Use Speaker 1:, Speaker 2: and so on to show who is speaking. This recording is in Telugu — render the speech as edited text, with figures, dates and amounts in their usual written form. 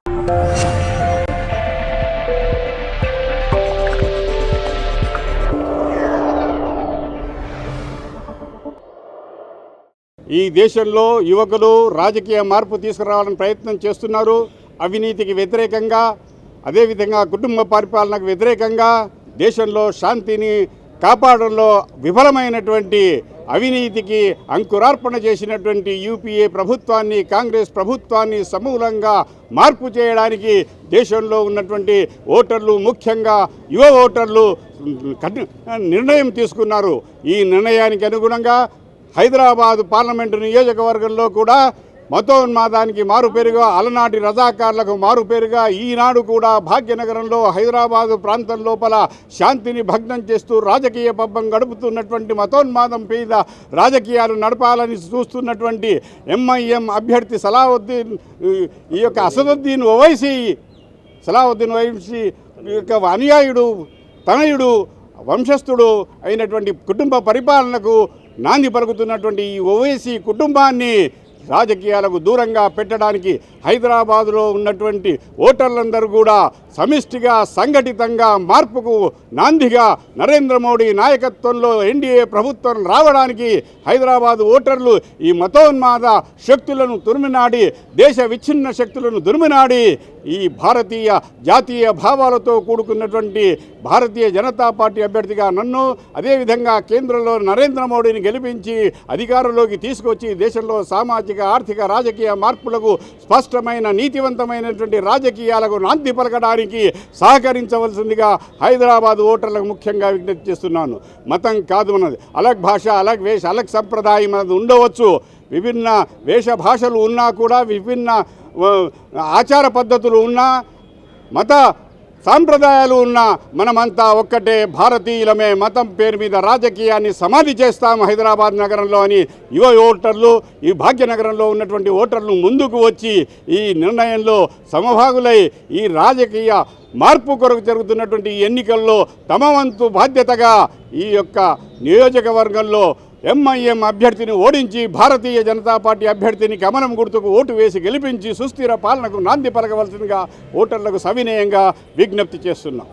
Speaker 1: ఈ దేశంలో యువకులు రాజకీయ మార్పు తీసుకురావాలని ప్రయత్నం చేస్తున్నారు. అవినీతికి వ్యతిరేకంగా, అదేవిధంగా కుటుంబ పరిపాలనకు వ్యతిరేకంగా, దేశంలో శాంతిని కాపాడంలో విఫలమైనటువంటి అవినీతికి అంకురార్పణ చేసినటువంటి యూపీఏ ప్రభుత్వాన్ని, కాంగ్రెస్ ప్రభుత్వాన్ని సమూలంగా మార్పు చేయడానికి దేశంలో ఉన్నటువంటి ఓటర్లు, ముఖ్యంగా యువ ఓటర్లు నిర్ణయం తీసుకున్నారు. ఈ నిర్ణయానికి అనుగుణంగా హైదరాబాద్ పార్లమెంటు నియోజకవర్గంలో కూడా మతోన్మాదానికి మారుపేరుగా, అలనాటి రజాకార్లకు మారుపేరుగా ఈనాడు కూడా భాగ్యనగరంలో హైదరాబాదు ప్రాంతం లోపల శాంతిని భగ్నం చేస్తూ రాజకీయ పబ్బం గడుపుతున్నటువంటి, మతోన్మాదం మీద రాజకీయాలు నడపాలని చూస్తున్నటువంటి ఎంఐఎం అభ్యర్థి సలావుద్దీన్, ఈ యొక్క అసదుద్దీన్ ఓవైసీ యొక్క అనుయాయుడు, తనయుడు, వంశస్థుడు అయినటువంటి కుటుంబ పరిపాలనకు నాంది పలుకుతున్నటువంటి ఈ ఓవైసీ కుటుంబాన్ని రాజకీయాలకు దూరంగా పెట్టడానికి హైదరాబాదులో ఉన్నటువంటి ఓటర్లందరూ కూడా సమిష్టిగా, సంఘటితంగా మార్పుకు నాందిగా నరేంద్ర మోడీ నాయకత్వంలో ఎన్డీఏ ప్రభుత్వం రావడానికి హైదరాబాదు ఓటర్లు ఈ మతోన్మాద శక్తులను దుర్మినాడి, దేశ విచ్ఛిన్న శక్తులను దుర్మినాడి ఈ భారతీయ జాతీయ భావాలతో కూడుకున్నటువంటి భారతీయ జనతా పార్టీ అభ్యర్థిగా నన్ను, అదేవిధంగా కేంద్రంలో నరేంద్ర మోడీని గెలిపించి అధికారంలోకి తీసుకొచ్చి దేశంలో సామాజిక, ఆర్థిక, రాజకీయ మార్పులకు, స్పష్టమైన నీతివంతమైనటువంటి రాజకీయాలకు నాంది పలకడానికి సహకరించవలసిందిగా హైదరాబాద్ ఓటర్లకు ముఖ్యంగా విజ్ఞప్తి చేస్తున్నాను. మతం కాదు మనది, అలగ్ భాష, అలగ్ వేష, అలగ్ సంప్రదాయం మనది ఉండవచ్చు. విభిన్న వేష భాషలు ఉన్నా కూడా, విభిన్న ఆచార పద్ధతులు ఉన్నా, మత సాంప్రదాయాలు ఉన్నా, మనమంతా ఒక్కటే భారతీయులమే. మతం పేరు మీద రాజకీయాన్ని సమాధి చేస్తాం హైదరాబాద్ నగరంలో అని యువ ఓటర్లు, ఈ భాగ్యనగరంలో ఉన్నటువంటి ఓటర్లు ముందుకు వచ్చి ఈ నిర్ణయంలో సమభాగులై ఈ రాజకీయ మార్పు కొరకు జరుగుతున్నటువంటి ఎన్నికల్లో తమ వంతు బాధ్యతగా ఈ యొక్క నియోజకవర్గంలో ఎంఐఎం అభ్యర్థిని ఓడించి భారతీయ జనతా పార్టీ అభ్యర్థిని కమలం గుర్తుకు ఓటు వేసి గెలిపించి సుస్థిర పాలనకు నాంది పలకవలసిందిగా ఓటర్లకు సవినయంగా విజ్ఞప్తి చేస్తున్నాం.